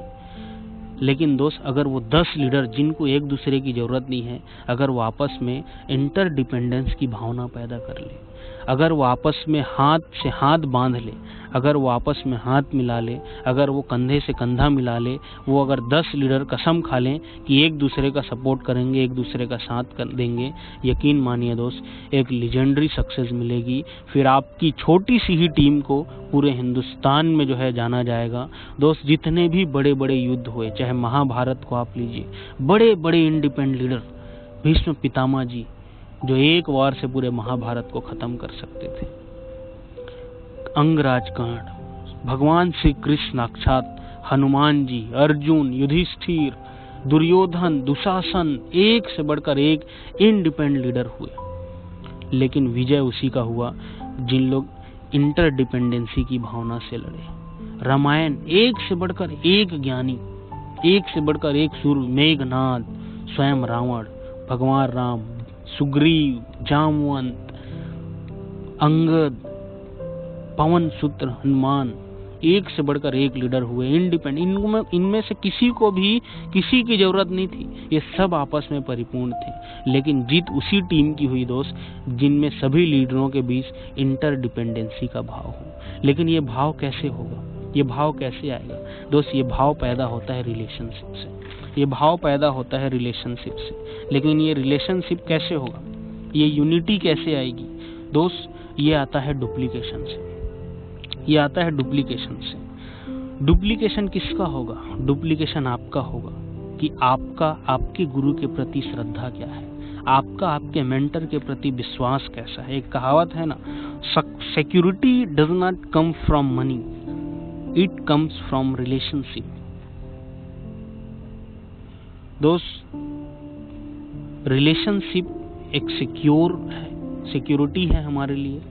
लेकिन दोस्त, अगर वो 10 लीडर जिनको एक दूसरे की जरूरत नहीं है, अगर वो आपस में इंटरडिपेंडेंस की भावना पैदा कर ले, अगर वो आपस में हाथ से हाथ बांध ले, अगर वो आपस में हाथ मिला ले, अगर वो कंधे से कंधा मिला ले, वो अगर 10 लीडर कसम खा लें कि एक दूसरे का सपोर्ट करेंगे, एक दूसरे का साथ कर देंगे, यकीन मानिए दोस्त, एक लेजेंडरी सक्सेस मिलेगी। फिर आपकी छोटी सी ही टीम को पूरे हिंदुस्तान में जो है जाना जाएगा। दोस्त, जितने भी बड़े बड़े युद्ध हुए, चाहे महाभारत को आप लीजिए, बड़े बड़े इंडिपेंडेंट लीडर, भीष्म पितामह जी, जो एक वार से पूरे महाभारत को खत्म कर सकते थे। अंगराज कांड, भगवान श्री कृष्ण साक्षात, हनुमान जी, अर्जुन, युधिष्ठिर, दुर्योधन, दुशासन, एक से बढ़कर एक इंडिपेंडेंट लीडर हुए। लेकिन विजय उसी का हुआ जिन लोग इंटरडिपेंडेंसी की भावना से लड़े। रामायण, एक से बढ़कर एक ज्ञानी, एक से बढ़कर एक सूर, मेघनाद, स्वयं रावण, भगवान राम, सुग्रीव, जामवंत, अंगद, पवन सूत्र, हनुमान, एक से बढ़कर एक लीडर हुए इंडिपेंडेंट। इनमें से किसी को भी किसी की जरूरत नहीं थी, ये सब आपस में परिपूर्ण थे। लेकिन जीत उसी टीम की हुई दोस्त, जिनमें सभी लीडरों के बीच इंटरडिपेंडेंसी का भाव हो। लेकिन ये भाव कैसे होगा, ये भाव कैसे आएगा दोस्त? ये भाव पैदा होता है रिलेशनशिप से, ये भाव पैदा होता है रिलेशनशिप से। लेकिन ये रिलेशनशिप कैसे होगा, ये यूनिटी कैसे आएगी दोस्त? ये आता है डुप्लीकेशन से, ये आता है डुप्लीकेशन से। डुप्लीकेशन किसका होगा? डुप्लीकेशन आपका होगा कि आपका आपके गुरु के प्रति श्रद्धा क्या है, आपका आपके मेंटर के प्रति विश्वास कैसा है। एक कहावत है ना, security does not come from money, it comes from relationship. दोस्त, रिलेशनशिप एक सिक्योरिटी है हमारे लिए।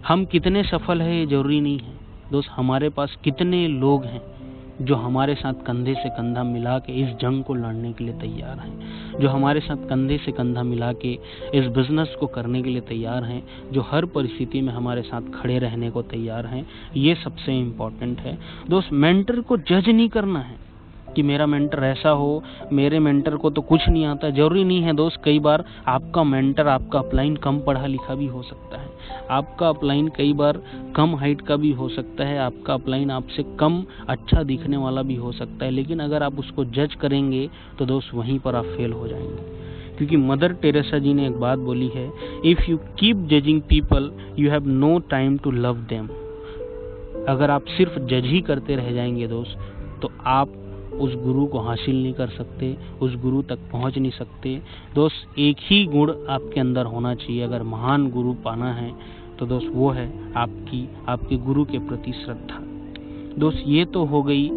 हम कितने सफल हैं ये जरूरी नहीं है दोस्त, हमारे पास कितने लोग हैं जो हमारे साथ कंधे से कंधा मिला के इस जंग को लड़ने के लिए तैयार हैं, जो हमारे साथ कंधे से कंधा मिला के इस बिजनेस को करने के लिए तैयार हैं, जो हर परिस्थिति में हमारे साथ खड़े रहने को तैयार हैं। ये सबसे इम्पोर्टेंट है दोस्त। मेंटर को जज नहीं करना है कि मेरा मेंटर ऐसा हो, मेरे मेंटर को तो कुछ नहीं आता, जरूरी नहीं है दोस्त। कई बार आपका मेंटर, आपका अपलाइन कम पढ़ा लिखा भी हो सकता है, आपका अपलाइन कई बार कम हाइट का भी हो सकता है, आपका अपलाइन आपसे कम अच्छा दिखने वाला भी हो सकता है। लेकिन अगर आप उसको जज करेंगे तो दोस्त वहीं पर आप फेल हो जाएंगे। क्योंकि मदर टेरेसा जी ने एक बात बोली है, if you keep judging people you have no time to love them. अगर आप सिर्फ जज ही करते रह जाएंगे दोस्त, तो आप उस गुरु को हासिल नहीं कर सकते, उस गुरु तक पहुंच नहीं सकते। दोस्त, एक ही गुण आपके अंदर होना चाहिए अगर महान गुरु पाना है तो दोस्त, वो है आपके गुरु के प्रति श्रद्धा। दोस्त, ये तो हो गई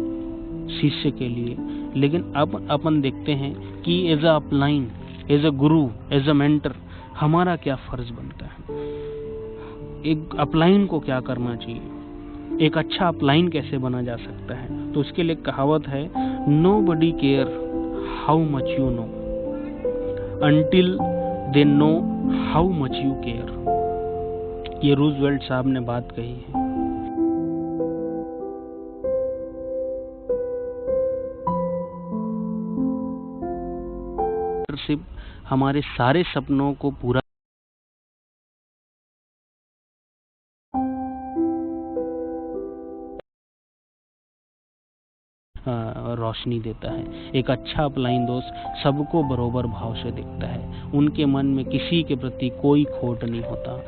शिष्य के लिए। लेकिन अब अपन देखते हैं कि as a upline, as a guru, as a mentor हमारा क्या फर्ज बनता है। एक अपलाइन को क्या करना चाहिए, एक अच्छा अपलाइन कैसे बना जा सकता है? तो उसके लिए कहावत है, nobody care how much you know until they know how much you care. ये रूजवेल्ट साहब ने बात कही है। सिर्फ हमारे सारे सपनों को पूरा रोशनी देता है। एक अच्छा अपलाइन दोस्त सबको बरोबर भाव से देखता है, उनके मन में किसी के प्रति कोई खोट नहीं होता।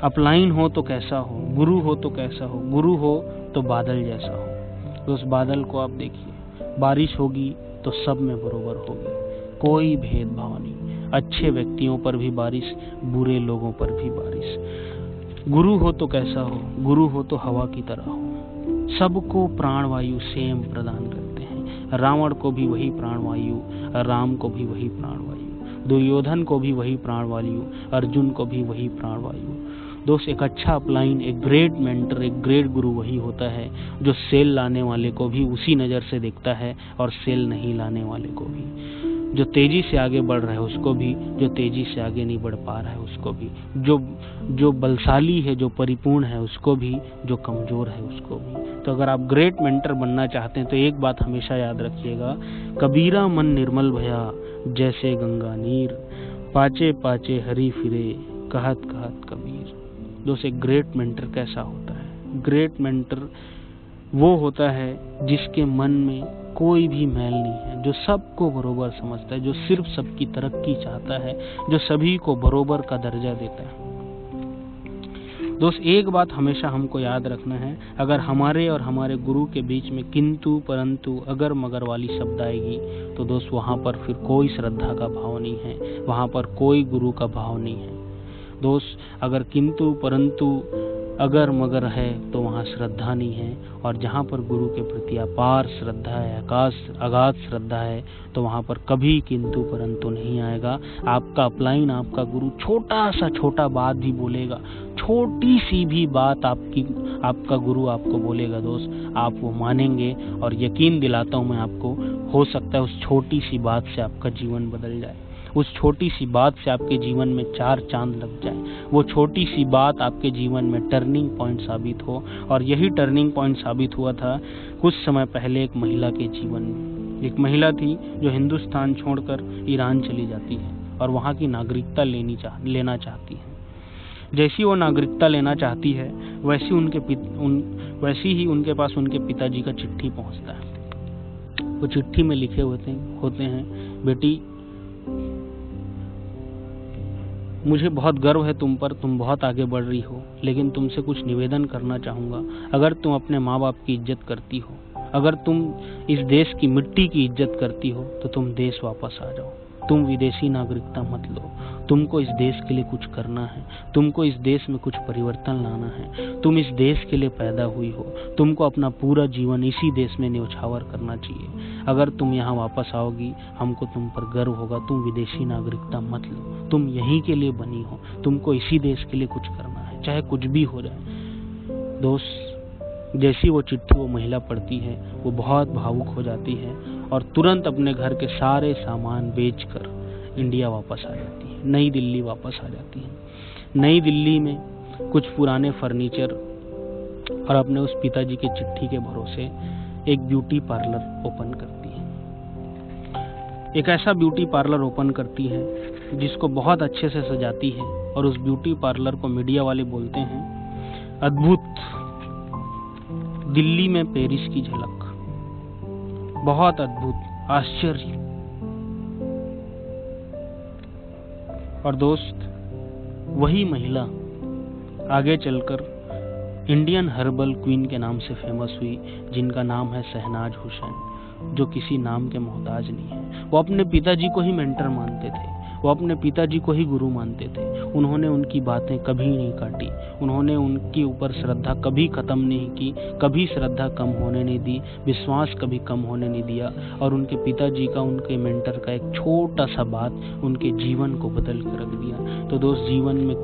अपलाइन हो तो कैसा हो, गुरु हो तो कैसा हो, गुरु हो तो बादल जैसा हो। दोस्त, बादल को आप देखिए, बारिश होगी तो सब में बरोबर होगी, कोई भेदभाव नहीं। अच्छे व्यक्तियों पर भी बारिश, बुरे लोगों पर भी बारिश। गुरु हो तो कैसा हो, गुरु हो तो हवा की तरह हो, सबको प्राणवायु सेम प्रदान करते हैं। रावण को भी वही प्राणवायु, राम को भी वही प्राणवायु, दुर्योधन को भी वही प्राणवायु, अर्जुन को भी वही प्राणवायु। दोस्त, एक अच्छा अपलाइन, एक ग्रेट मेंटर, एक ग्रेट गुरु वही होता है जो सेल लाने वाले को भी उसी नज़र से देखता है और सेल नहीं लाने वाले को भी। जो तेजी से आगे बढ़ रहा है उसको भी, जो तेजी से आगे नहीं बढ़ पा रहा है उसको भी, जो बलशाली है, जो परिपूर्ण है उसको भी, जो कमजोर है उसको भी। तो अगर आप ग्रेट मेंटर बनना चाहते हैं तो एक बात हमेशा याद रखिएगा, कबीरा मन निर्मल भया जैसे गंगा नीर, पाचे पाचे हरी फिरे कहत कहत कबीर। दोस्त, एक ग्रेट मेंटर कैसा होता है? ग्रेट मेंटर वो होता है जिसके मन में कोई भी मैल नहीं है, जो सबको बरोबर समझता है, जो सिर्फ सबकी तरक्की चाहता है, जो सभी को बरोबर का दर्जा देता है। दोस्त, एक बात हमेशा हमको याद रखना है, अगर हमारे और हमारे गुरु के बीच में किंतु परंतु अगर मगर वाली शब्द आएगी तो दोस्त वहाँ पर फिर कोई श्रद्धा का भाव नहीं है, वहाँ पर कोई गुरु का भाव नहीं है। दोस्त, अगर किंतु परंतु अगर मगर है तो वहाँ श्रद्धा नहीं है, और जहाँ पर गुरु के प्रति अपार श्रद्धा है, अगाध श्रद्धा है, तो वहाँ पर कभी किंतु परंतु नहीं आएगा। आपका अपलाइन, आपका गुरु छोटा बात भी बोलेगा, छोटी सी भी बात आपका गुरु आपको बोलेगा दोस्त, आप वो मानेंगे, और यकीन दिलाता हूँ मैं आपको, हो सकता है उस छोटी सी बात से आपका जीवन बदल जाए, उस छोटी सी बात से आपके जीवन में 4 चांद लग जाए, वो छोटी सी बात आपके जीवन में टर्निंग पॉइंट साबित हो। और यही टर्निंग पॉइंट साबित हुआ था कुछ समय पहले एक महिला के जीवन में। एक महिला थी जो हिंदुस्तान छोड़कर ईरान चली जाती है और वहाँ की नागरिकता लेना चाहती है। जैसी वो नागरिकता लेना चाहती है वैसी ही उनके पास उनके पिताजी का चिट्ठी पहुँचता है। वो चिट्ठी में लिखे होते हैं, बेटी मुझे बहुत गर्व है तुम पर, तुम बहुत आगे बढ़ रही हो, लेकिन तुमसे कुछ निवेदन करना चाहूँगा। अगर तुम अपने माँ बाप की इज्जत करती हो, अगर तुम इस देश की मिट्टी की इज्जत करती हो, तो तुम देश वापस आ जाओ। तुम विदेशी नागरिकता मत लो। तुमको इस देश के लिए कुछ करना है, तुमको इस देश में कुछ परिवर्तन लाना है। तुम इस देश के लिए पैदा हुई हो, तुमको अपना पूरा जीवन इसी देश में न्यौछावर करना चाहिए। अगर तुम यहाँ वापस आओगी, हमको तुम पर गर्व होगा। तुम विदेशी नागरिकता मत लो, तुम यहीं के लिए बनी हो, तुमको इसी देश के लिए कुछ करना है, चाहे कुछ भी हो जाए। दोस्त, जैसी वो चिट्ठी वो महिला पढ़ती है, वो बहुत भावुक हो जाती है और तुरंत अपने घर के सारे सामान बेचकर इंडिया वापस आ जाती है, नई दिल्ली वापस आ जाती है। नई दिल्ली में कुछ पुराने फर्नीचर और अपने उस पिताजी के चिट्ठी के भरोसे एक ब्यूटी पार्लर ओपन करती है। एक ऐसा ब्यूटी पार्लर ओपन करती है जिसको बहुत अच्छे से सजाती है, और उस ब्यूटी पार्लर को मीडिया वाले बोलते हैं अद्भुत, दिल्ली में पेरिस की झलक, बहुत अद्भुत, आश्चर्य। और दोस्त, वही महिला आगे चलकर इंडियन हर्बल क्वीन के नाम से फेमस हुई, जिनका नाम है शहनाज हुसैन, जो किसी नाम के मोहताज नहीं है। वो अपने पिताजी को ही मेंटर मानते थे, वो अपने पिताजी को ही गुरु मानते थे। उन्होंने उनकी बातें कभी नहीं काटी, उन्होंने उनके ऊपर श्रद्धा कभी खत्म नहीं की, कभी श्रद्धा कम होने नहीं दी, विश्वास कभी कम होने नहीं दिया। और उनके पिताजी का, उनके मेंटर का एक छोटा सा बात उनके जीवन को बदल कर रख दिया। तो दोस्त, जीवन में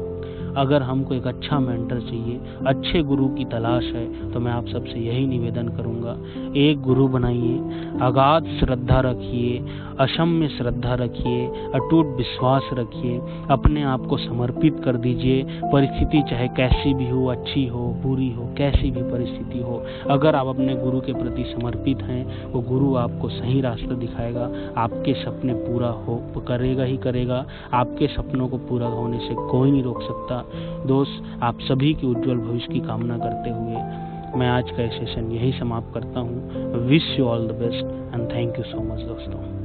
अगर हमको एक अच्छा मेंटर चाहिए, अच्छे गुरु की तलाश है, तो मैं आप सबसे यही निवेदन करूंगा, एक गुरु बनाइए, अगाध श्रद्धा रखिए, अक्षम्य श्रद्धा रखिए, अटूट विश्वास रखिए, अपने आप को समर्पित कर दीजिए। परिस्थिति चाहे कैसी भी हो, अच्छी हो, बुरी हो, कैसी भी परिस्थिति हो, अगर आप अपने गुरु के प्रति समर्पित हैं, वो गुरु आपको सही रास्ता दिखाएगा, आपके सपने पूरा हो करेगा ही करेगा। आपके सपनों को पूरा होने से कोई नहीं रोक सकता। दोस्त, आप सभी की उज्जवल भविष्य की कामना करते हुए मैं आज का सेशन यही समाप्त करता हूँ। Wish you all the best and thank you so much दोस्तों।